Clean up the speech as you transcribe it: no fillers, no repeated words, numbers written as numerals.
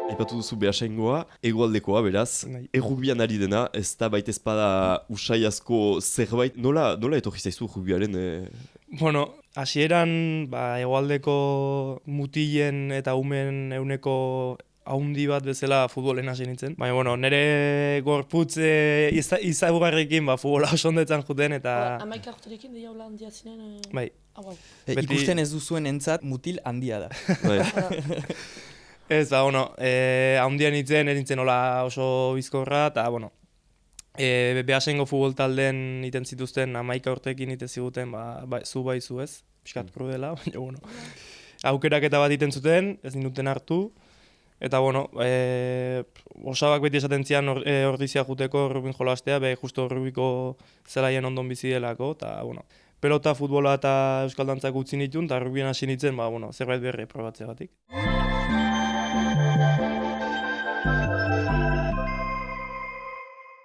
Aipatu duzu Beasaingoa, hegoaldekoa beraz, Bai. errugbian ari dena, ez da baita espada usai asko zerbait, nola etorri zaizu rugbiaren... Bueno, hasieran hegoaldeko mutilen eta umen euneko haundi bat bezala futbolen hasi nintzen. Baina, bueno, nire gorputz izagugarrekin futbola oso ondetzen juten eta... Amaika urterekin deia hola handia zinen... Bai. Beti... Ikusten ez duzuen entzat mutil handia da. Bai. Ez, haundian nintzen hola oso bizkorra, eta, bueno, Beasaingo futbol talden iten zituzten 11 urteekin iten ziguten, zu ez, pixkat krudela, baina, bueno, aukeraketa bat iten zuten, ez ninduten hartu, eta, bueno, osabak beti esaten zian ordizia juteko rugbin jolastea, justo rugbiko zelaien ondon bizi delako, eta, bueno, pelota, futbola eta euskal dantzak utzi nituen, eta rugbien hasi nintzen, zerbait berri probatzeagatik.